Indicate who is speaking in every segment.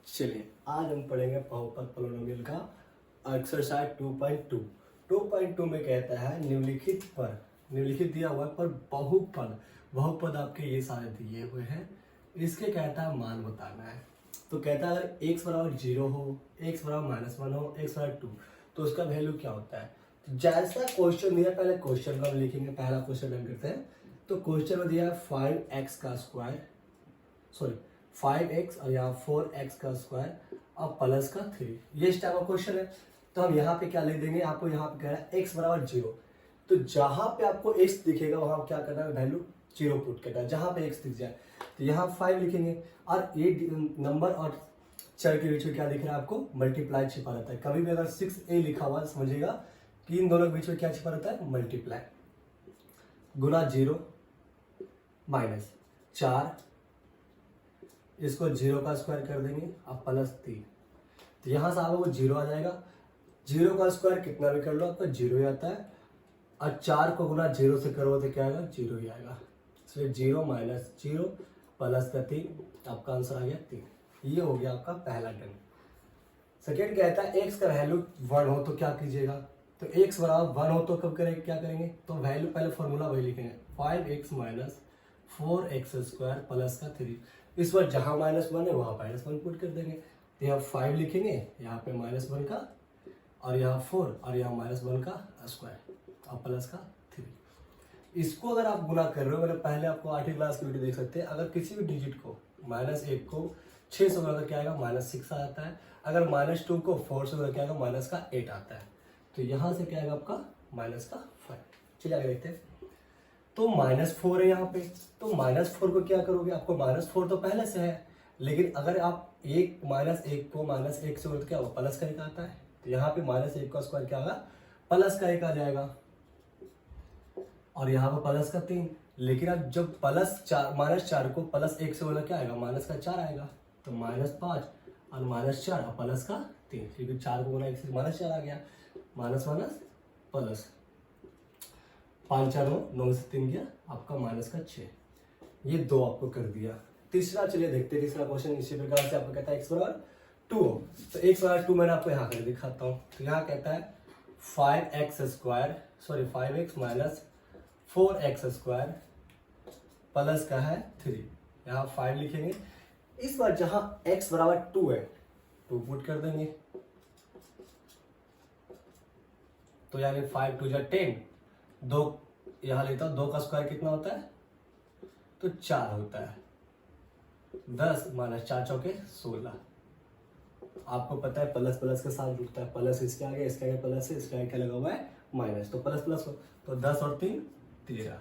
Speaker 1: चलिए आज हम पढ़ेंगे बहुपद पोलिनोमियल का एक्सरसाइज 2.2। 2.2 में कहता है निम्नलिखित दिया हुआ है पर बहुपद आपके ये सारे दिए हुए हैं, इसके कहता है मान बताना है। तो कहता है अगर x बराबर 0 हो, x बराबर -1 हो, x बराबर 2 तो उसका वैल्यू क्या होता है। तो जैसा क्वेश्चन दिया पहले क्वेश्चन का हम लिखेंगे। पहला क्वेश्चन हम करते हैं। तो क्वेश्चन में दिया है 5x और यहाँ 4x का स्क्वायर और प्लस का 3, ये इस टाइप का क्वेश्चन है। तो हम यहाँ पे क्या लिख देंगे, आपको यहाँ पे कह रहा है x बराबर 0। तो जहां पे आपको x दिखेगा वहां क्या करना है, वैल्यू 0 पुट करना है। जहां पे x दिख जाए तो यहाँ 5 लिखेंगे और ये नंबर और चर के बीच में क्या दिख रहा है आपको, मल्टीप्लाई छिपा रहता है। कभी भी अगर 6a लिखा हुआ समझिएगा कि इन दोनों के बीच में क्या छिपा रहता है, मल्टीप्लाई। गुना 0 -4, इसको 0 का स्क्वायर कर देंगे अब प्लस 3। तो यहां से आपको 0 आ जाएगा। 0 का स्क्वायर कितना भी कर लो आपका 0 ही आता है। और 4 को गुना 0 से करो तो क्या आएगा, 0 ही आएगा। इसलिए 0 - 0 प्लस का 3, आपका आंसर आ गया 3। ये हो गया आपका पहला डन। सेकेंड कहता है x का वैल्यू 1 हो तो क्या कीजिएगा। तो x बराबर 1 हो तो कब करेंगे, क्या करेंगे, तो वैल्यू पहले फॉर्मूला वही लिखेंगे, 5x - 4x² प्लस का 3। इस बार जहां -1 है वहां -1 पुट कर देंगे। तो यहाँ 5 लिखेंगे, यहाँ पे -1 का और यहाँ 4 और यहाँ -1 का स्क्वायर और प्लस का 3। इसको अगर आप गुना कर रहे हो, मतलब पहले आपको 8वीं क्लास की वीडियो देख सकते हैं। अगर किसी भी डिजिट को -1 को 6 से गुना क्या आएगा, -6 आ जाता है। अगर -2 को 4 से गुना क्या आएगा, -8 आता है। तो यहाँ से क्या आएगा आपका -5। चलिए आगे देखते हैं। तो -4 है यहाँ पे, तो -4 को क्या करोगे, आपको -4 तो पहले से है, लेकिन अगर आप -1 को -1 से तो क्या होगा, प्लस का 1 आता है। तो यहाँ पे -1 का स्क्वायर क्या होगा, प्लस का 1 आ जाएगा और यहाँ पे प्लस का 3। लेकिन अब जब -4 को +1 से बोला क्या आएगा, -4 आएगा। तो -5 और -4 और प्लस का 3, क्योंकि 4 को बोला 1 से -4 आ गया। माइनस प्लस 5 4 9 में से 3 गया आपका -6। ये 2 आपको कर दिया। तीसरा चलिए देखते हैं। तीसरा क्वेश्चन इसी प्रकार से आपको कहता है x बराबर 2 हो। तो x बराबर 2 मैंने आपको यहाँ कर दिखाता हूँ। तो यहाँ कहता है 5x - 4x² प्लस का है 3। यहाँ 5 लिखेंगे। इस बार जहां x बराबर 2 है 2 पुट कर देंगे। तो यानी 5 2 10, 2 यहां लेता हूं, 2 का स्क्वायर कितना होता है, तो 4 होता है। 10 - 4 चौके 16। आपको पता है प्लस प्लस के साथ जुड़ता है, प्लस इसके आगे, इसके आगे प्लस है, इसके आगे क्या लगा हुआ है माइनस। तो प्लस प्लस तो 10 और 3 13।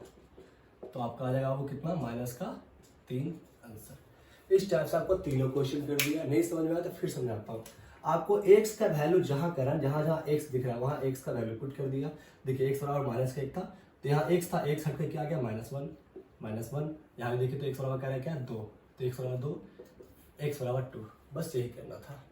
Speaker 1: तो आपका आ जाएगा वो कितना, -3 आंसर। इस टाइप से आपको तीनों क्वेश्चन कर दिया। नहीं समझ में आया तो फिर समझाता हूँ आपको। x का वैल्यू जहां करा, जहां जहां x दिख रहा है वहां x का वैल्यू पुट कर दिया। देखिए x बराबर -1 था, तो यहाँ x था, x हट के क्या आ गया -1। यहाँ देखिए तो x बराबर क्या है, क्या 2, तो x बराबर 2, x बराबर 2। बस यही करना था।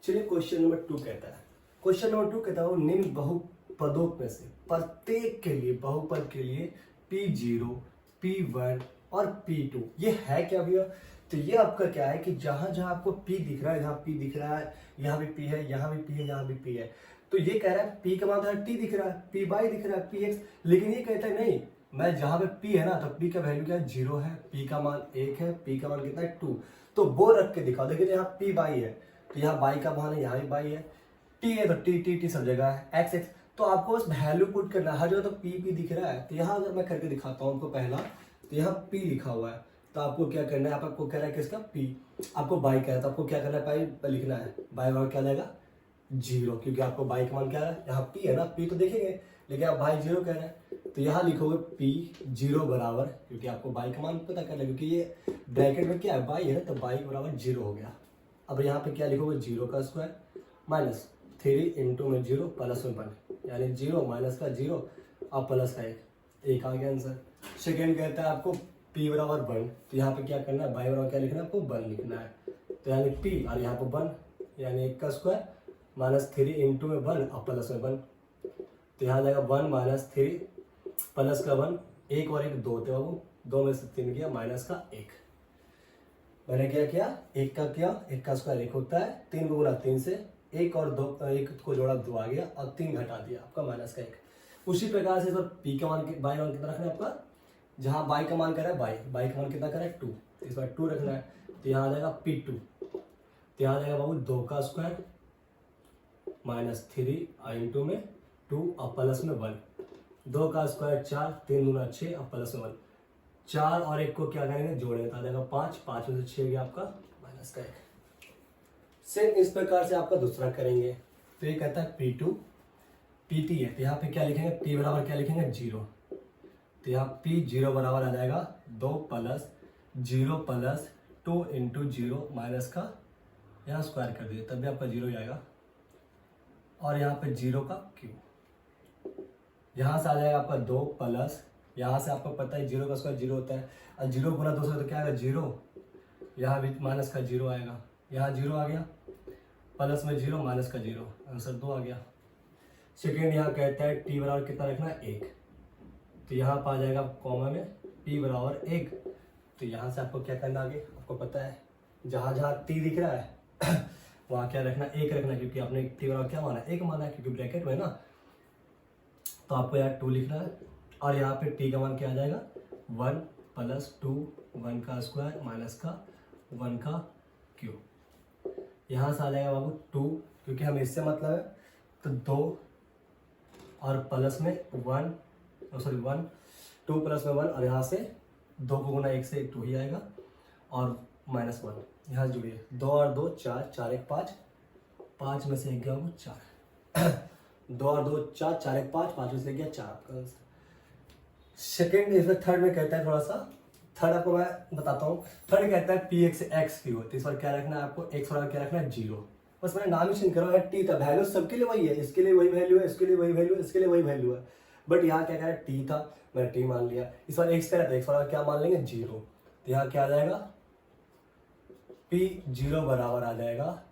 Speaker 1: चलिए क्वेश्चन नंबर 2 कहता है। क्वेश्चन नंबर 2 कहता है निम्न बहुपदों में से प्रत्येक के लिए, बहुपद के लिए P0, P1 और P2 ये है क्या भैया। तो ये आपका क्या है कि जहां जहां आपको P दिख रहा है, जहां P दिख रहा है, यहाँ भी P है, यहाँ भी P है, यहाँ भी P है। तो ये कह रहा है P का मान T दिख रहा है, P दिख रहा है, Px। लेकिन ये कहता है नहीं, मैं जहां पे P है ना तो P का वैल्यू क्या है, 0 है, P का मान 1 है, P का मान कितना है 2। तो वो रख के दिखाओ। देखिए यहाँ P है, तो यहाँ बाई का मान है, यहाँ भी बाई है। T है तो T सब जगह है, X। तो आपको बस वैल्यू पुट करना है। हर जगह तो P दिख रहा है। तो यहाँ अगर मैं करके दिखाता हूँ आपको पहला, तो यहाँ P लिखा हुआ है। तो आपको क्या करना है, आपको कह रहा है किसका P, आपको बाई कह रहा है, तो आपको क्या करना है, बाई लिखना है। बाई बराबर क्या जाएगा 0, क्योंकि आपको बाई का मान क्या है, यहाँ P है ना, P तो देखेंगे, लेकिन आप बाई 0 कह रहे हैं। तो यहाँ लिखोगे P 0 बराबर, क्योंकि आपको बाई का मान पता करना है, क्योंकि ये ब्रैकेट में क्या है बाई है ना, तो बाई बराबर 0 हो गया। अब यहाँ पे क्या लिखोगे, 0 का स्क्वायर -3 इंटू में 0 प्लस में 1, यानी 0 माइनस का 0 और प्लस का 1 आ गया आंसर। सेकेंड कहता है आपको P बराबर 1, तो यहाँ पे क्या करना है, बाई बराबर क्या लिखना है, आपको 1 लिखना है। तो यानी P और यहाँ पे 1, यानी 1 का स्क्वायर -3 इंटू में 1 और प्लस में 1। तो यहाँ जाएगा 1 - 3 प्लस का 1, 1 और 1 2 थे बाबू, 2 में से 3 गया, -1। मैंने क्या किया, एक का किया, एक का स्क्वायर एक होता है, 3 को गुना 3 से, एक और 2, एक को जोड़ा 2 आ गया और 3 घटा दिया आपका माइनस का 1। उसी प्रकार से सर पी का मान बाई मान कितना रखना है आपका, जहाँ बाई का मान कर रहा है बाई का मान कितना कर रहा है 2, इस बार 2 रखना है, तो यहाँ आ जाएगा P2, तो यहाँ आ जाएगा बाबू 2 का स्क्वायर माइनस 3 इंटू में 2 और प्लस में 1, 2 का स्क्वायर 4, 3 दूना 6 और प्लस में 1, 4 और 1 को क्या करेंगे जोड़ेंगे तो आ जाएगा 5, 5 में से 6 गया आपका माइनस का 1। सेम इस प्रकार से आपका दूसरा करेंगे, तो ये कहता है P2 PT है, तो यहाँ पे क्या लिखेंगे, P बराबर क्या लिखेंगे 0, तो यहाँ P 0 बराबर आ जाएगा 2 प्लस 0 प्लस 2 इंटू 0 माइनस का यहाँ स्क्वायर कर दीजिए तब भी आपका 0 ही आएगा, और यहाँ पे 0 का क्यूब, यहाँ से आ जाएगा आपका 2 प्लस, यहाँ से आपको पता है 0 का स्क्वायर 0 होता है, और 0 गुना 2 से तो क्या आएगा 0, यहाँ भी माइनस का 0 आएगा, यहाँ 0 आ गया, प्लस में 0 माइनस का 0, आंसर 2 आ गया। सेकेंड यहाँ कहता है टी बराबर कितना रखना है 1, तो यहाँ पर आ जाएगा कॉमा में p बराबर 1, तो यहाँ से आपको क्या करना आगे आपको पता है, जहाँ जहाँ t दिख रहा है वहाँ क्या रखना 1 रखना, क्योंकि आपने t बराबर क्या माना 1 माना है, क्योंकि ब्रैकेट में ना, तो आपको यहाँ 2 लिखना है, और यहाँ पे t का मान क्या आ जाएगा 1 प्लस 2, 1 का स्क्वायर माइनस का 1 का क्यूब, यहाँ से आ जाएगा बाबू 2, क्योंकि हमें इससे मतलब है, तो 2 और प्लस में 1 2 प्लस में 1, और यहाँ से 2 को गुना 1 से 2 ही आएगा, और माइनस 1 यहाँ जुड़िए, 2 और 2 4, 4 1 5, 5 में से 1 गया वो 4 2 और 2 4, 4 1 5, 5 में से 1 गया 4 आपका आंसर। सेकेंड इसमें थर्ड में कहता है, थोड़ा सा थर्ड आपको मैं बताता हूँ, थर्ड कहता है पी एक्स एक्स क्यू, तो इस बार क्या रखना है आपको, एक्स बराबर क्या रखना है 0, बस मैंने नाम ही चेंज करा है, टी था, वैल्यू सबके लिए वही है, इसके लिए वही वैल्यू है, इसके लिए वही वैल्यू है, इसके लिए वही वैल्यू है, बट यहाँ क्या कह रहा है टी था, मैंने टी मान लिया, इस बार एक्स कह रहा था, एक्स बराबर क्या मान लेंगे 0, तो यहाँ क्या आ जाएगा पी 0 बराबर आ जाएगा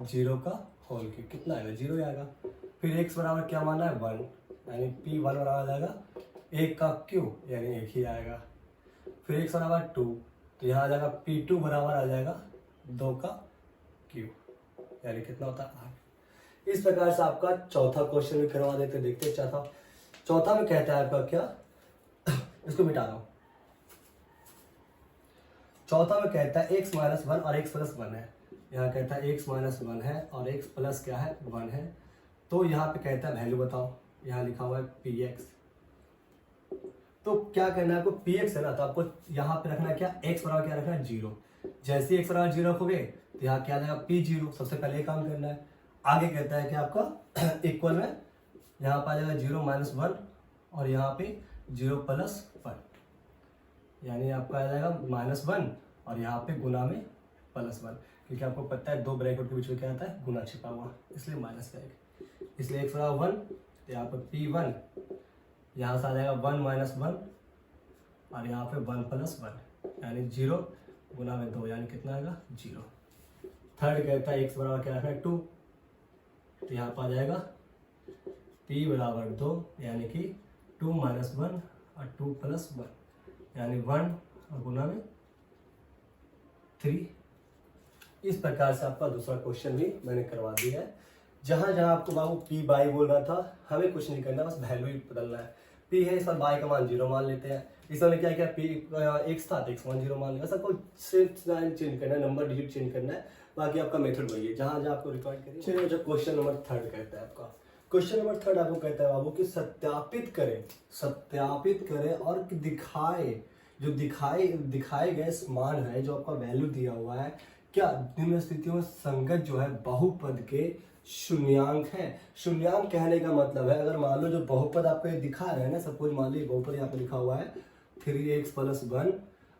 Speaker 1: 0 का होल क्यूब, कितना आएगा 0 ही आएगा, फिर एक्स बराबर क्या माना है 1, यानी पी 1 बराबर आ जाएगा 1 का क्यूब, यानी 1 ही आएगा, फिर एक्स बराबर 2, तो यहाँ आ जाएगा P2 बराबर आ जाएगा 2 का क्यूब, यानी कितना होता है 8। इस प्रकार से आपका चौथा क्वेश्चन भी करवा देते, देखते चौथा में कहता है आपका क्या इसको मिटा रहा हूँ, चौथा में कहता है x माइनस 1 और x प्लस 1 है, यहाँ कहता है x माइनस 1 है और x प्लस क्या है 1 है, तो यहाँ पे कहता है वैल्यू बताओ, यहाँ लिखा हुआ है px, तो क्या करना है आपको px है ना, तो आपको यहाँ पे रखना है क्या x बराबर क्या रखना है 0, जैसे ही x बराबर 0 रखोगे तो यहाँ क्या आ जाएगा p0, सबसे पहले काम करना है, आगे कहता है कि आपका इक्वल में यहाँ पे आ जाएगा 0 माइनस 1 और यहाँ पे 0 प्लस 1, यानी आपका आ जाएगा -1 और यहाँ पे गुना में +1, क्योंकि आपको पता है 2 ब्रैकेट के बीच में क्या आता है गुना छिपा हुआ, इसलिए माइनस का 1, इसलिए x बराबर 1, यहाँ पर p1, यहाँ से आ जाएगा 1 माइनस 1 और यहाँ पे 1 प्लस 1, यानी 0 गुना में 2, यानी कितना आएगा 0। थर्ड कहता है x बराबर क्या रखना है 2, तो यहाँ पर आ जाएगा p बराबर 2, यानी कि 2 माइनस 1 और 2 प्लस 1, यानी 1 और गुना में 3। इस प्रकार से आपका दूसरा क्वेश्चन भी मैंने करवा दिया है। जहां जहां आपको बाबू p बाई बोल रहा था, हमें कुछ नहीं करना, बस वैल्यू ही बदलना है। p है, इस पर बाई का मान 0 मान लेते हैं, इस वाले क्या किया p x था तो x मान 0 मान लिया, सबको सिर्फ चेंज करना है, नंबर डिजिट चेंज करना है, बाकी आपका मेथड वही है जहां जहां आपको रिक्वायर्ड करिए। चलिए जो क्वेश्चन नंबर 3 कहता है आपका, क्वेश्चन नंबर 3 आपको कहता है बाबू कि सत्यापित करें और दिखाए, जो दिखाए गए मान है जो आपका वैल्यू दिया हुआ है, क्या निम्न स्थितियों में संगत जो है बहुपद के शून्यांक है। शून्यांक कहने का मतलब है, अगर मान लो जो बहुपद आपको ये दिखा रहे हैं ना, सपोज मान लो बहुपद यहाँ पे लिखा हुआ है 3x + 1,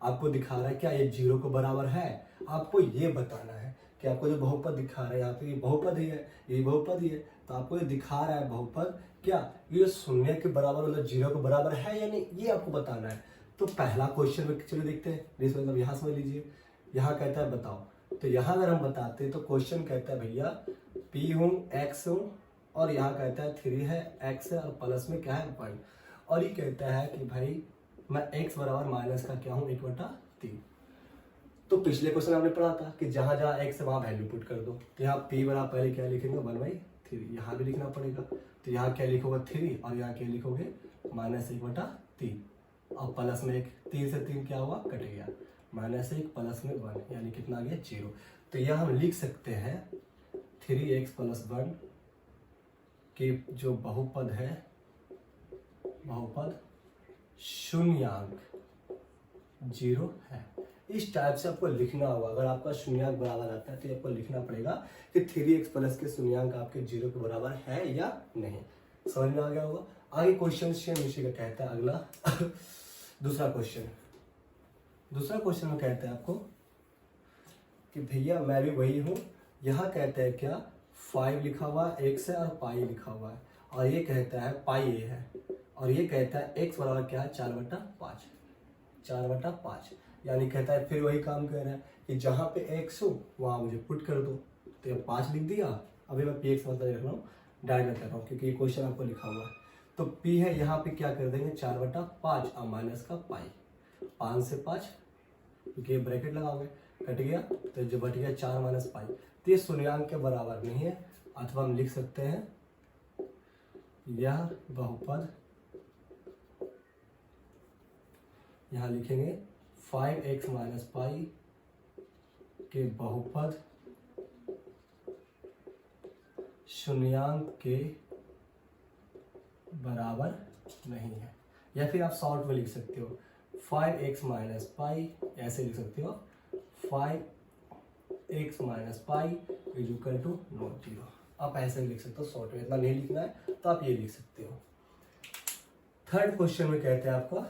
Speaker 1: आपको दिखा रहा है क्या ये 0 को बराबर है। आपको ये बताना है कि आपको जो बहुपद दिखा रहा है यहाँ पे ये बहुपद ही है, ये बहुपद ही है, तो आपको ये दिखा रहा है बहुपद क्या ये 0 के बराबर मतलब 0 के बराबर है या नहीं, ये आपको बताना है। तो पहला क्वेश्चन में चलो देखते हैं, मतलब यहाँ समझ लीजिए, यहाँ कहता है बताओ, तो यहाँ अगर हम बताते हैं तो क्वेश्चन कहता है भैया p हूँ x हूँ और यहाँ कहता है 3 है x है और प्लस में क्या है 1, और ये कहता है कि भाई मैं x बराबर माइनस का क्या हूँ 1/3। तो पिछले क्वेश्चन आपने पढ़ा था कि जहां जहां x है वहां वैल्यू पुट कर दो। तो यहाँ p बराबर पहले क्या लिखेंगे 1/3, यहाँ भी लिखना पड़ेगा। तो यहाँ क्या लिखोगे 3 और यहाँ क्या लिखोगे -1/3 और प्लस में 1, 3 से 3 क्या हुआ कट गया, -1 प्लस में 1 यानी कितना आ गया 0। तो यह हम लिख सकते हैं 3x + 1 के जो बहुपद है, बहुपद शून्यांक 0 है। इस टाइप से आपको लिखना होगा। अगर आपका शून्यांक बराबर आता है तो आपको लिखना पड़ेगा कि 3x प्लस के शून्यांक आपके 0 के बराबर है या नहीं। समझ में आ गया होगा। आगे क्वेश्चन सेम इसी का कहता है अगला दूसरा क्वेश्चन में कहता है आपको कि भैया मैं भी वही हूँ। यहाँ कहता है क्या 5 लिखा हुआ है x है और पाई लिखा हुआ है, और ये कहता है पाई a है, और ये कहता है x बराबर क्या है 4/5, 4/5 यानी कहता है फिर वही काम कर रहा है कि जहाँ पे x हो वहाँ मुझे पुट कर दो। तो ये 5 लिख दिया। अभी मैं px मतलब लिख रहा हूँ, डायरेक्ट कर रहा हूँ क्योंकि ये क्वेश्चन आपको लिखा हुआ है। तो p है यहाँ पे क्या कर देंगे 4/5 और माइनस का पाई, 5 से 5 क्योंकि ये ब्रैकेट लगाओगे कट गया, तो जो बट गया 4 - पाई। तो ये शून्यांक के बराबर नहीं है, अथवा हम लिख सकते हैं यह बहुपद, यहाँ लिखेंगे 5x - पाई के बहुपद शून्यांक के बराबर नहीं है। या फिर आप शॉर्ट में लिख सकते हो 5x - पाई, ऐसे लिख सकते हो 5x - पाई = नॉट 0। आप ऐसे भी लिख सकते हो शॉर्ट में, इतना नहीं लिखना है तो आप ये लिख सकते हो। थर्ड क्वेश्चन में कहते हैं आपका,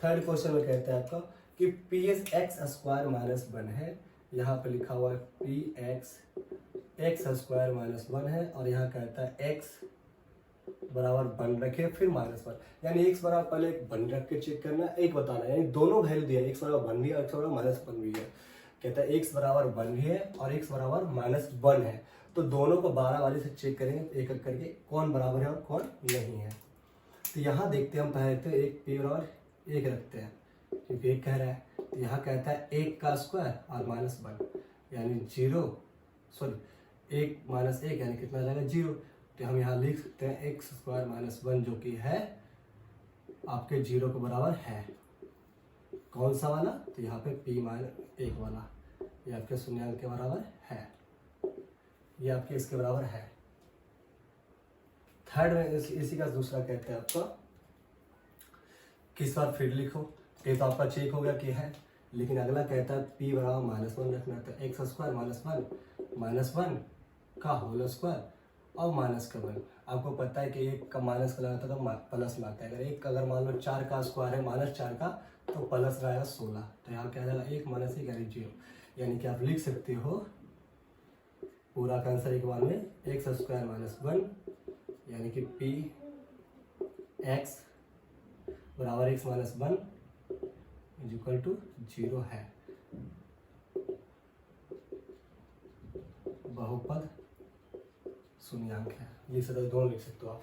Speaker 1: थर्ड क्वेश्चन में कहते हैं आपका कि px² - 1 है। यहाँ पे लिखा हुआ है px² - 1 है, और यहाँ कहता है x बराबर 1 रखे फिर -1, यानी x बराबर पहले 1 रख के चेक करना, एक बताना, यानी दोनों वैल्यू दिया, x बराबर 1 भी है और x बराबर -1 भी है। कहता है x बराबर 1 भी है और x बराबर -1 है, तो दोनों को 12 वाले से चेक करेंगे एक एक करके कौन बराबर है और कौन नहीं है। तो यहाँ देखते हैं हम पहले तो एक p बराबर 1 रखते हैं क्योंकि 1 कह रहा है। तो यहाँ कहता है 1 का स्क्वायर और -1 यानी 0, सॉरी 1 - 1 यानी कितना जाएगा 0। तो हम यहाँ लिख सकते हैं x² - 1 जो कि है आपके 0 के बराबर है। कौन सा वाला? तो यहाँ पे p-1 वाला, ये आपके शून्यांक के बराबर है, ये आपके इसके बराबर है। थर्ड में इसी का दूसरा कहते हैं आपका किस बार फिर लिखो, ये तो आपका चेक हो गया कि है, लेकिन अगला कहता है p बराबर -1 रखना। तो x² - 1 का होल स्क्वायर और माइनस का 1। आपको पता है कि 1 का माइनस का लगाता है तो प्लस में आता है। अगर मान लो 4 का स्क्वायर है -4 का तो प्लस रहेगा 16। तो यहाँ क्या जाएगा 1 - 1 यानी 0, यानी कि आप लिख सकते हो पूरा का आंसर एक बार में x² - 1 यानी कि px बराबर x - 1 = 0 है। बहुपद शून्यांक है, लिख सकते हो, दोनों लिख सकते हो आप।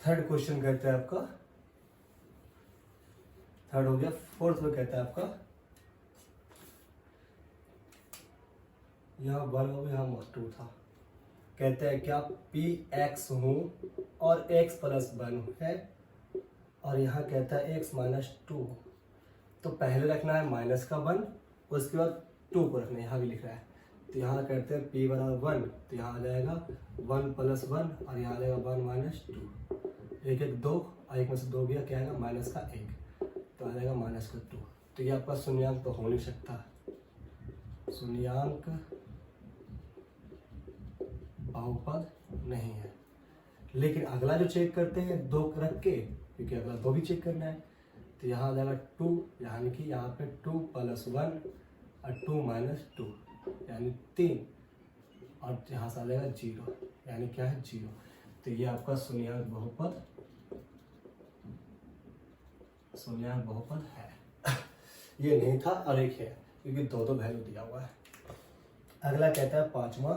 Speaker 1: थर्ड क्वेश्चन कहता है आपका, थर्ड हो गया। फोर्थ में कहता है आपका यहाँ 1 हो गया, यहाँ 2 था। कहते हैं क्या px हूँ और x + 1 है, और यहाँ कहता है x - 2। तो पहले रखना है -1, उसके बाद 2 को रखना है, यहाँ भी लिख रहा है। तो यहाँ करते हैं p बराबर 1, तो यहाँ आ जाएगा 1 + 1 और यहाँ आ जाएगा 1 - 2, 1 1 2 और 1 में से 2 गया, क्या आएगा -1, तो आ जाएगा -2। तो ये आपका शून्यांक तो हो नहीं सकता, शून्यांक बहुपद नहीं है। लेकिन अगला जो चेक करते हैं 2 रख के, क्योंकि अगला 2 भी चेक करना है। तो यहाँ आ जाएगा 2, यानी कि यहाँ पे 2 + 1 और 2 - 2 यानी 3, और यहाँ से आ जाएगा 0, यानी क्या है 0। तो ये आपका शून्यांक बहुपद है। ये नहीं था और एक है, क्योंकि 2 वैल्यू दिया हुआ है। अगला कहता है पांचवा,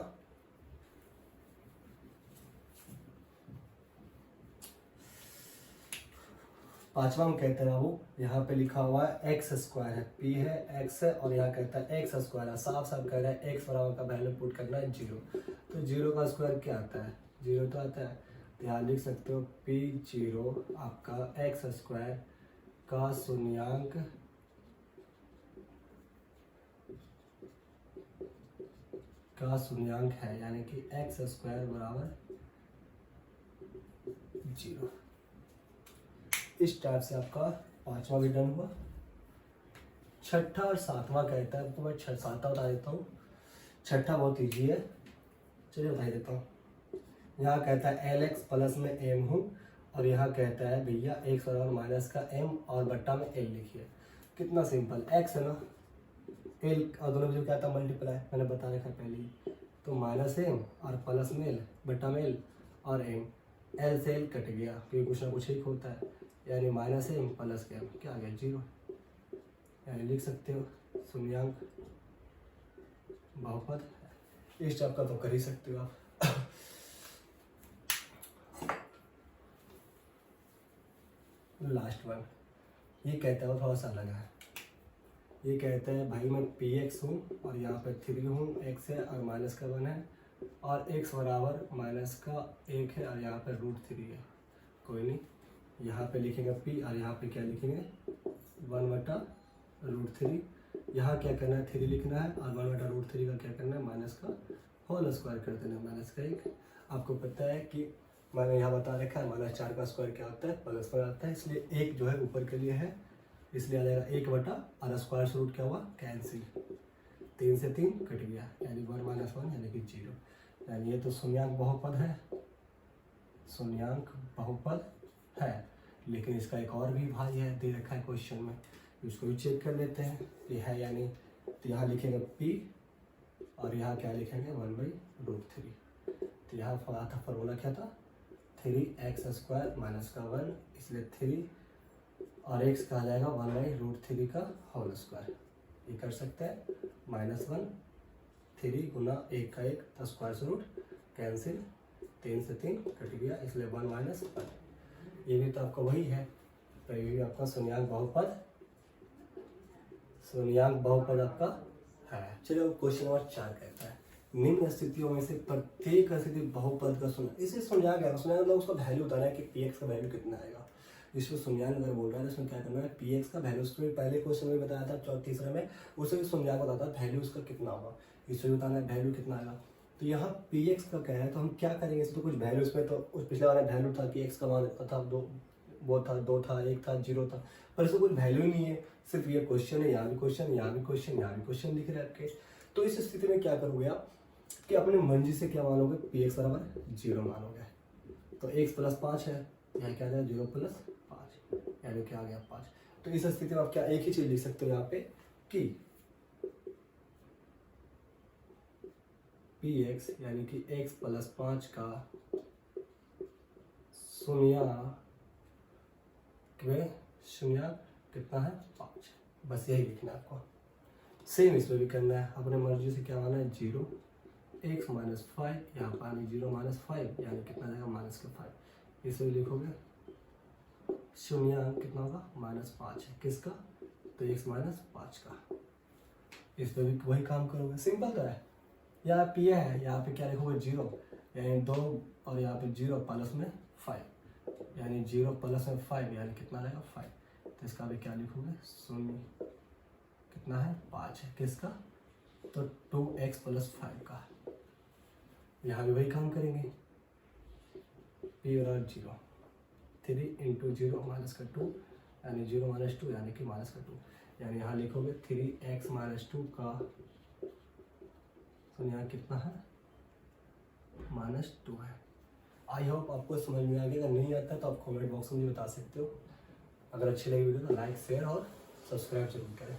Speaker 1: पांचवा हम कहते हैं बाबू, यहाँ पे लिखा हुआ है एक्स स्क्वायर है, पी है एक्स है और यहाँ कहता है एक्स स्क्वायर है, साफ साफ कह रहा है एक्स बराबर का वैल्यू पुट करना है 0। तो 0 का स्क्वायर क्या आता है, 0 तो आता है। तो यहाँ लिख सकते हो पी 0 आपका एक्स स्क्वायर का शून्यांक है, यानी कि एक्स स्क्वायर बराबर 0। इस टाइप से आपका पांचवा भी डन हुआ। छठा और सातवां कहता है, तो मैं सातवां बता देता हूँ, छठा बहुत ईजी है, चलिए बता देता हूँ। यहाँ कहता है एल एक्स प्लस में एम हूँ और यहाँ कहता है भैया एक्स बराबर माइनस का एम और बट्टा में एल लिखिए। कितना सिंपल, एक्स है ना, एल और दोनों जो क्या था मल्टीप्लाई, मैंने बता रखा पहले ही। तो माइनस एम और प्लस में एल बट्टा में एल और एम, एल से एल कट गया क्योंकि कुछ ना कुछ एक होता है, यानी माइनस एम प्लस एम क्या आ गया 0। यानी लिख सकते हो शून्यांक बहुपद। इस टाइप का तो कर ही सकते हो आप। लास्ट वन, ये कहता है वो थोड़ा सा अलग है। ये कहता है भाई मैं पी एक्स हूँ और यहाँ पे 3 हूँ, एक्स है और माइनस का 1 है और एक्स बराबर माइनस का 1 है और यहाँ पे √3 है। कोई नहीं, यहाँ पे लिखेंगे p और यहाँ पे क्या लिखेंगे 1/√3। यहाँ क्या करना है 3 लिखना है और 1/√3 का क्या करना है माइनस का होल स्क्वायर कर देना है, माइनस का 1। आपको पता है कि मैंने यहाँ बता रखा है -4 का स्क्वायर क्या होता है प्लस पर आता है, इसलिए 1 जो है ऊपर के लिए है, इसलिए आ जाएगा 1 और स्क्वायर से रूट क्या हुआ कैंसिल, 3 से 3 कट गया, यानी 1 - 1 यानी कि 0। यानी ये तो शून्यांक बहुपद है, शून्यांक बहुपद है। लेकिन इसका एक और भी भाई है दे रखा है क्वेश्चन में, उसको भी चेक कर लेते हैं। ये है यानी, तो यहाँ लिखेंगे p और यहाँ क्या लिखेंगे 1/√3। तो यहाँ था फॉर्मूला क्या था 3x² माइनस का 1, इसलिए 3 और x का आ जाएगा 1/√3 का होल स्क्वायर। ये कर सकते हैं -1 3 गुना 1 का 1 तो स्क्वायर से रूट कैंसिल, 3 से 3 कट गया, इसलिए 1 - 1। ये भी तो आपका वही है, तो ये भी आपका शून्यांक बहुपद आपका है। चलो क्वेश्चन नंबर 4 कहता है निम्न स्थितियों में से प्रत्येक स्थिति बहुपद का शून्य, इसे शून्यांक है, शून्यांक मतलब उसका वैल्यू बताना है कि px का वैल्यू कितना आएगा। इसमें शून्यांक अगर बोल रहा है तो इसमें क्या करना है px का वैल्यू, उसमें पहले क्वेश्चन में बताया था तीसरे में, उसे भी शून्यांक बताता है वैल्यू उसका कितना होगा, इसमें बताना है वैल्यू कितना आएगा। तो यहाँ px का क्या है, तो हम क्या करेंगे, इसमें तो कुछ वैल्यू, इसमें तो उस पिछले वाला वैल्यू था कि x का मान था 2 था 2 था 1 था 0 था, पर इसमें कोई वैल्यू ही नहीं है, सिर्फ ये क्वेश्चन है, यहाँ भी क्वेश्चन, यहाँ भी क्वेश्चन, यहाँ भी क्वेश्चन लिख रहे आपके। तो इस स्थिति में क्या करोगे आप कि अपने मर्जी से क्या मानोगे, px बराबर 0 मानोगे। तो x + 5 है, यहाँ क्या आ जाएगा 0 + 5, यानी क्या आ गया 5। तो इस स्थिति में आप क्या एक ही चीज लिख सकते हो यहाँ पे कि px यानी कि x + 5 का शून्यांक कितना है 5, बस यही लिखना है आपको। सेम इसमें भी करना है, अपने मर्जी से क्या माना है 0 x - 5, यहाँ पर 0 - 5 यानी कितना आ जाएगा -5। इसमें लिखोगे शून्यांक कितना होगा -5 है, किसका, तो x - 5 का। इस पर भी वही काम करोगे, सिंपल तो है। यहाँ p है, यहाँ पे क्या लिखोगे 0 यानी 2 और यहाँ पे 0 प्लस में 5 यानी 0 प्लस में 5 यानी कितना रहेगा 5। तो इसका भी क्या लिखोगे शून्य कितना है 5 है, किसका, तो 2x + 5 का। यहाँ भी वही काम करेंगे, p बराबर 0, 3 × 0 - 2 यानी 0 - 2 यानी कि -2, यानी यहाँ लिखोगे 3x - 2 का शून्यांक कितना है -2 है। आई होप आपको समझ में आ गया, अगर नहीं आता तो आप कमेंट बॉक्स में मुझे बता सकते हो। अगर अच्छी लगी वीडियो तो लाइक शेयर और सब्सक्राइब जरूर करें।